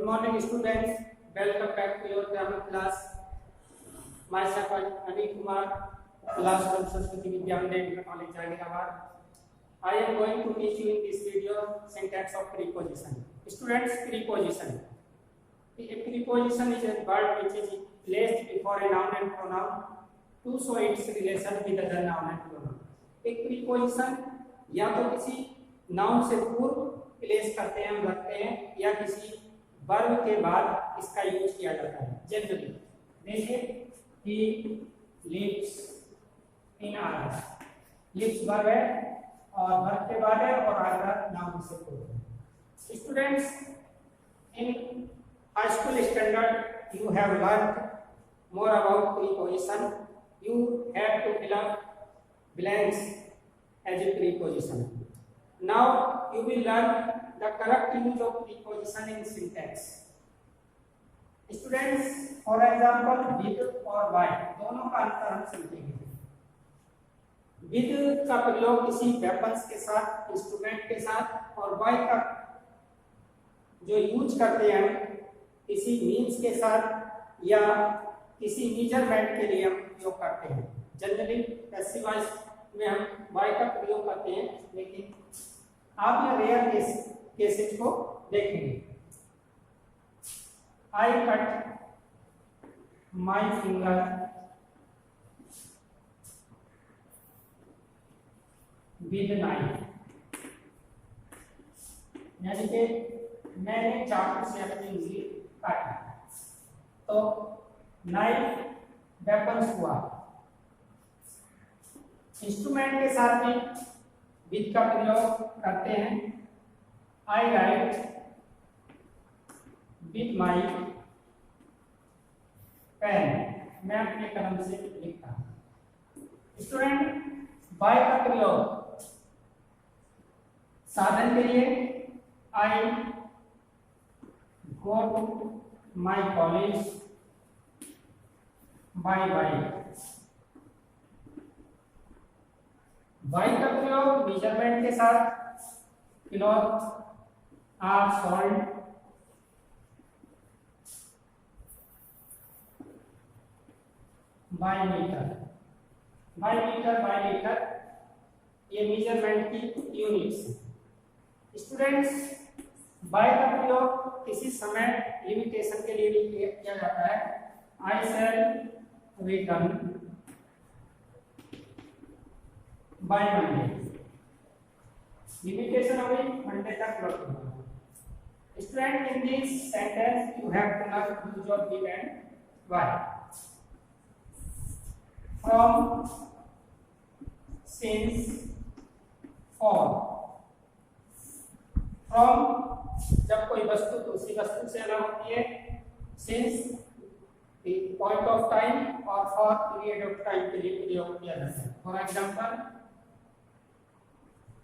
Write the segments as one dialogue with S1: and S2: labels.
S1: Good morning, students. Welcome back to your grammar class. Myself, Anil Kumar, class from Saraswati Vidya Mandal College, Jhangarpur. I am going to teach you in this video syntax of preposition. Students, preposition. A preposition is a word which is placed before a noun and pronoun to show its relation with other noun and pronoun. एक preposition या तो किसी noun से पूर्व place करते हैं, हम रखते हैं, या किसी वर्ब के बाद इसका यूज किया जाता है जनरली। जैसे he lives in ours, lives verb है और वर्ब के बाद है और आगे नाउन से पूर्व। Students, in high school standard you have learned more about preposition. You have to fill up blanks as a preposition. Now you will learn the correct use of preposition in syntax. Students, for example, with और by दोनों का अंतर हम समझेंगे। with का प्रयोग किसी weapons के साथ, इंस्ट्रूमेंट के साथ, और by का जो यूज करते हैं किसी मीन्स के साथ या किसी मेजरमेंट के लिए हम प्रयोग करते हैं। जनरली पैसिव वॉइस में हम बाय का प्रयोग करते हैं, लेकिन आप ये रेयर केसेस को देखेंगे। I cut my finger with knife, यानी कि मैंने चाकू से अपनी उंगली काटी, तो नाइफ वेपन्स हुआ। इंस्ट्रूमेंट के साथ में विद का प्रयोग करते हैं। आई राइट विद माई पेन, मैं अपने कलम से लिखता हूं। स्टूडेंट, बाय का प्रयोग साधन के लिए। I go to my college by bike. Bike का प्रयोग मेजरमेंट के साथ। Cloth are sold by metre. By metre, by litre, ये मेजरमेंट की यूनिट्स। स्टूडेंट्स, बाय का प्रयोग किसी समय लिमिटेशन के लिए भी किया जाता है। I shall return by Monday, limitation अभी मंडे तक लौट होगा। Student, in this sentence you have to learn use of with and by. From, since, for. From जब कोई वस्तु दूसरी वस्तु से अलग होती है, सिंस पॉइंट ऑफ टाइम, और फॉर पीरियड ऑफ टाइम के लिए प्रयोग किया जाता है। For example,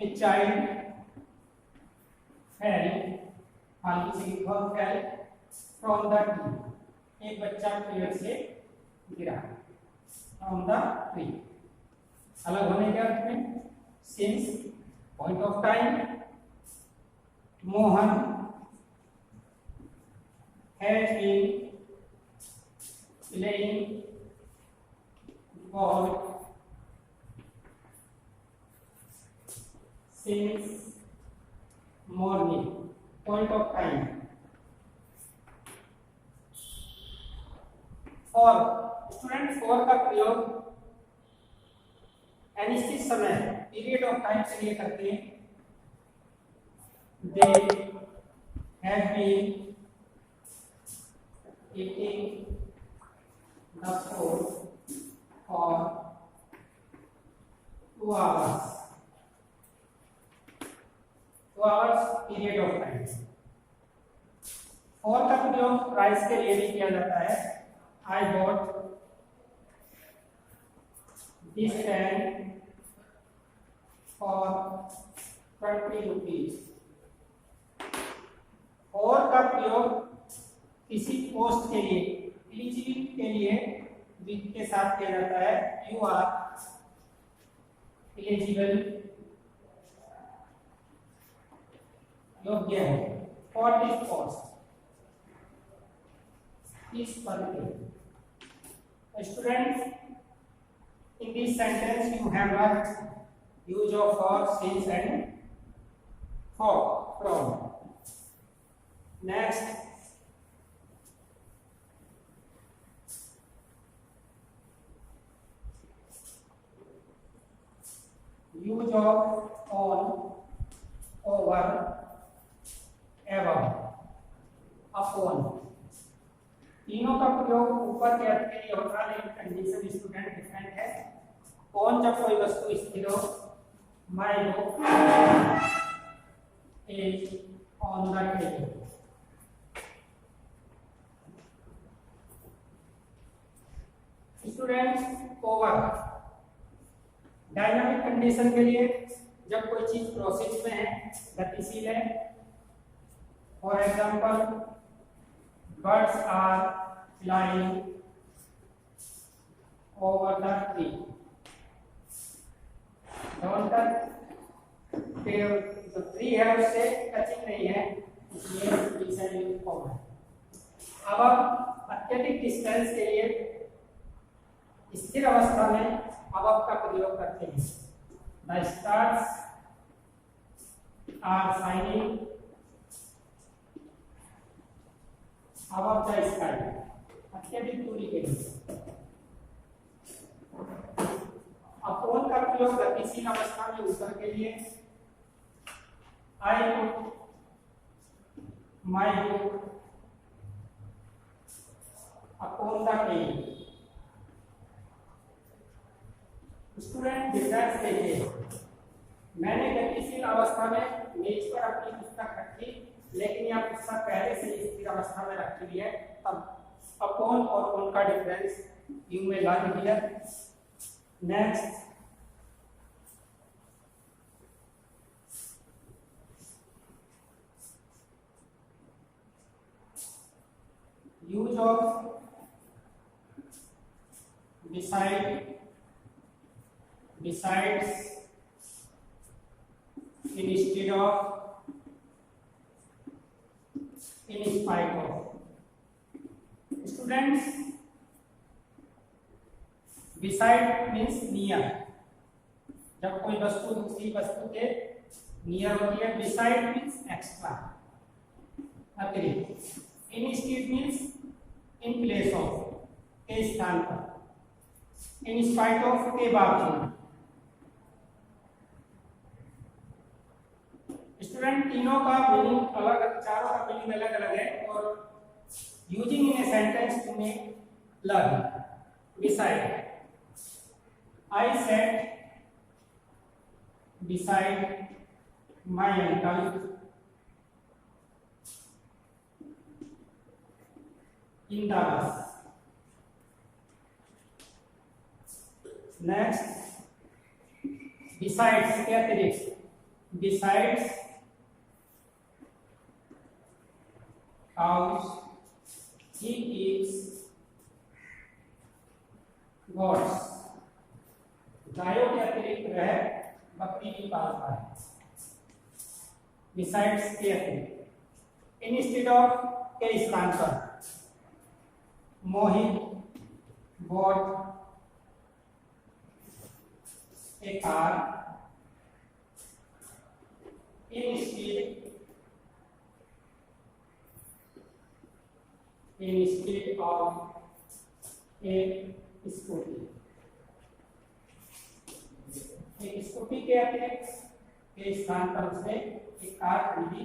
S1: a child fell, हालांकि से फेल फ्रॉम द ट्री, एक बच्चा पेड़ से गिरा। फ्रॉम द ट्री अलग होने के अर्थ में। Since point of time, Mohan has been playing ball since morning, point of time। for student, for का प्रयोग अनिश्चित समय पीरियड ऑफ टाइम के लिए करते हैं। they have been eating the food for 2 hours, 2 hours period of time। for का प्रयोग प्राइस के लिए भी किया जाता है। I bought this pen for 20 rupees। और का प्रयोग किसी पोस्ट के लिए, एलिजिबल के लिए विद के साथ किया जाता है। यू आर एलिजिबल, योग्य है for this post. is per day. Students, in this sentence you have learnt use of for, since and for, from. Next, use of on, over, above, upon. तीनों का प्रयोग ऊपर के अर्थ के लिए होता है, लेकिन कंडीशन स्टूडेंट डिफरेंट है। ऑन जब कोई वस्तु स्थिर हो, my book is on the table. Students, over dynamic condition के लिए जब कोई चीज प्रोसेस में है, गतिशील है। For example, birds are flying over the tree. Don't touch the tree है, उससे टचिंग नहीं है, इसलिए कंडीशन यूज ओवर। अब अत्यधिक डिस्टेंस के लिए स्थिर अवस्था में अबव का प्रयोग करते हैं। The stars are shining above the sky, अत्यधिक दूरी के लिए। अपॉन का प्रयोग गतिशील अवस्था में ऊपर के लिए। I put my book upon the table। Student, difference देखिए, मैंने गतिशील अवस्था में मेज पर अपनी पुस्तक रखी, लेकिन यह पुस्तक पहले से ही स्थिर अवस्था में रखी हुई है। अब अपॉन और ऑन का डिफरेंस यू में learn here. Next, use of beside, besides, instead of, in spite of। Students, beside means near। जब कोई वस्तु दूसरी वस्तु के नियर होती है। beside means extra, अतिरिक्त। instead means in place of, के स्थान पर। in spite of, के बावजूद। स्टूडेंट, तीनों का मीनिंग अलग, चारों का मीनिंग अलग अलग है, और using in a sentence to make learn. beside, I sat beside my uncle in the bus। Next, besides के अतिरिक्त। besides cows, he eats goats। गायों के अतिरिक्त वह बकरी भी पालता है। besides के अतिरिक्त। instead of के स्थान पर। मोहित bought a car instead of a scooty। एक स्कूटी के अतिरिक्त के स्थान पर उसने एक कार खरीदी।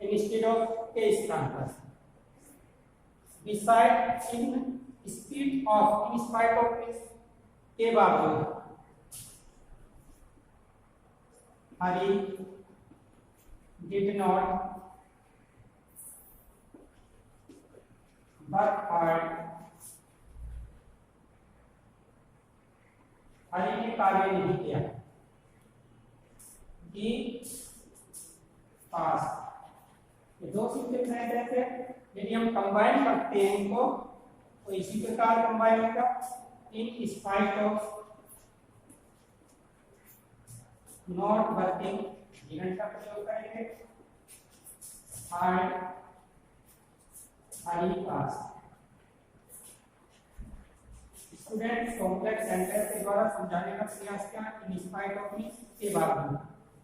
S1: इंस्टेड ऑफ के स्थान पर। beside, in speed of, in spite of के बावजूद। हरी did not work hard, हरी ने कार्य नहीं किया। he passed। ये दो सिंपल सेंटेंस है, यदि हम कंबाइन करते हैं इनको तो इसी प्रकार कंबाइन होगा। In spite of, not working, didn't का प्रयोग करेंगे। हार्ड आस। स्टूडेंट्स कॉम्प्लेक्स सेंटेंस के द्वारा समझाने का प्रयास किया इन स्पाइट ऑफ मीन्स के बावजूद।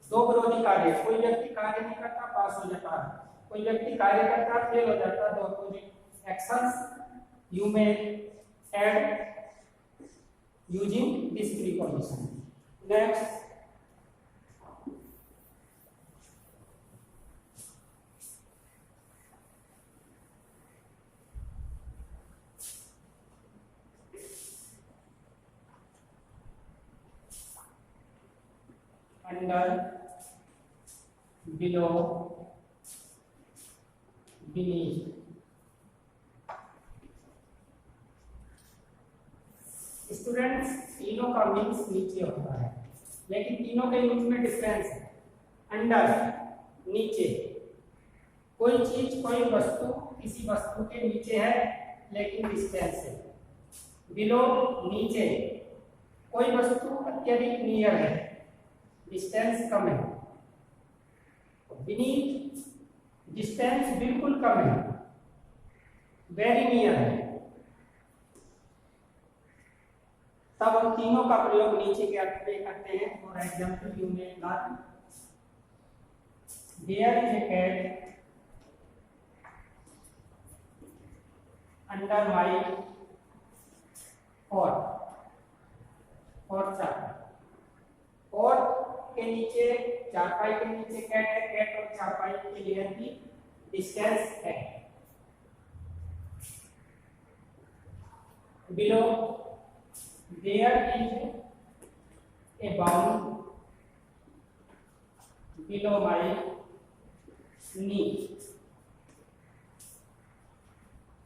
S1: दो विरोधी कार्य, कोई व्यक्ति कार्य नहीं करता पास हो जाता है, कोई व्यक्ति कार्य करता फेल हो जाता है। तो opposite actions you may add using this preposition. Next under, below, beneath। Students तीनों का मीन्स नीचे होता है, लेकिन तीनों के मीन्स में डिफरेंस है। अंडर नीचे, कोई चीज कोई वस्तु किसी वस्तु के नीचे है लेकिन डिस्टेंस है। बिलो नीचे, कोई वस्तु अत्यधिक नियर है, डिस्टेंस कम है। बीनीथ, डिस्टेंस बिल्कुल कम है, वेरी नियर है। तब हम तीनों का प्रयोग नीचे के अर्थ में करते हैं। For example you may learn, there is a cat under my और के नीचे, चारपाई के नीचे कैट है, कैट और चारपाई के लिए की डिस्टेंस है। Below, there is a bound below my knee.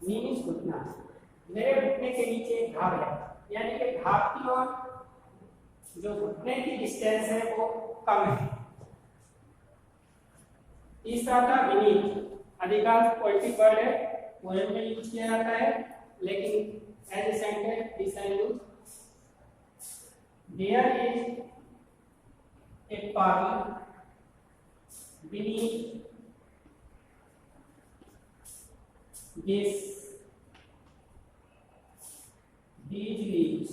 S1: Knee means घुटना, मेरे घुटने के नीचे एक घाव है, यानी कि घाव की ओर जो घुटने की डिस्टेंस है वो कम है। तीसरा था बीनीथ, अधिकांश पोएटिक वर्ड है, पोएम में यूज किया जाता है, लेकिन as a sentence this I use. There is a pearl beneath these leaves।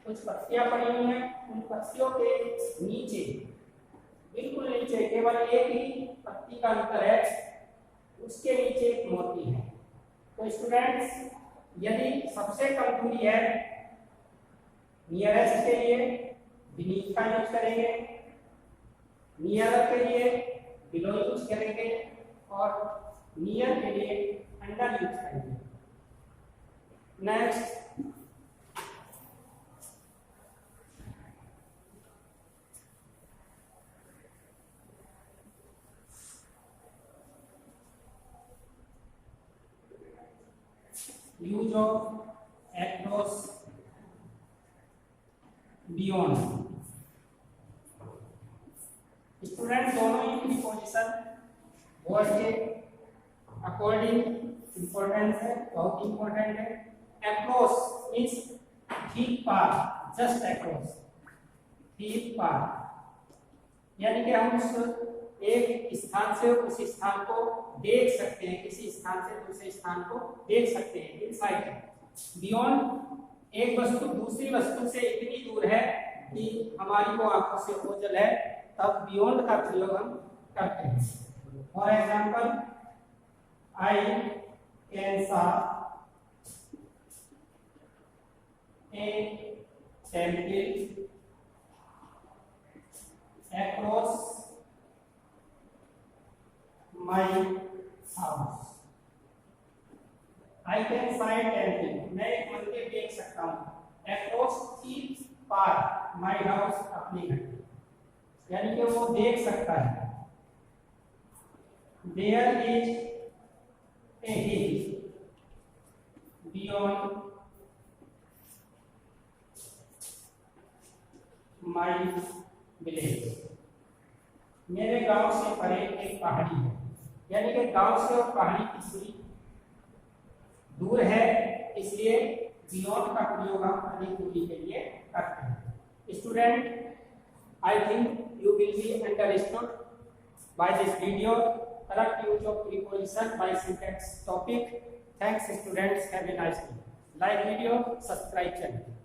S1: कुछ पत्तियां पड़ी हुई हैं, उन पत्तियों के नीचे, बिल्कुल नीचे, केवल एक ही पत्ती का अंतर है, उसके नीचे एक मोती है। तो स्टूडेंट्स, यदि सबसे कम दूरी है नियरेस्ट के लिए बीनीथ का यूज करेंगे, नियर के लिए बिलो यूज करेंगे, और नियर के लिए अंडर यूज करेंगे। Next, use of across, beyond. Student दोनों ही प्रीपोजिशन वर्ड के अकॉर्डिंग इंपॉर्टेंस है, बहुत इंपॉर्टेंट है। अक्रॉस मींस ठीक पार, जस्ट अक्रॉस, ठीक पार, यानी कि हम उस एक स्थान से उस स्थान को देख सकते हैं, किसी स्थान से दूसरे स्थान को देख सकते हैं, इनसाइड है। बियॉन्ड, एक वस्तु दूसरी वस्तु से इतनी दूर है कि हमारी वो आंखों से ओझल है, तब बियॉन्ड का प्रयोग हम करते हैं। फॉर एग्जाम्पल, आई कैन सा ए temple across my house। I can sight anything, मैं एक मंदिर देख सकता हूँ। across की पार, my house अपने घर, यानी कि वो देख सकता है। There is a hill beyond my village। मेरे गांव से परे एक पहाड़ी है, यानी कि गांव से और पहाड़ी की दूरी दूर है, इसलिए बियॉन्ड का प्रयोग हम अधिक दूरी के लिए करते हैं। Student, I think you will be understood by this video correct use of preposition by syntax topic. Thanks students. Have a nice day. Like video, subscribe channel.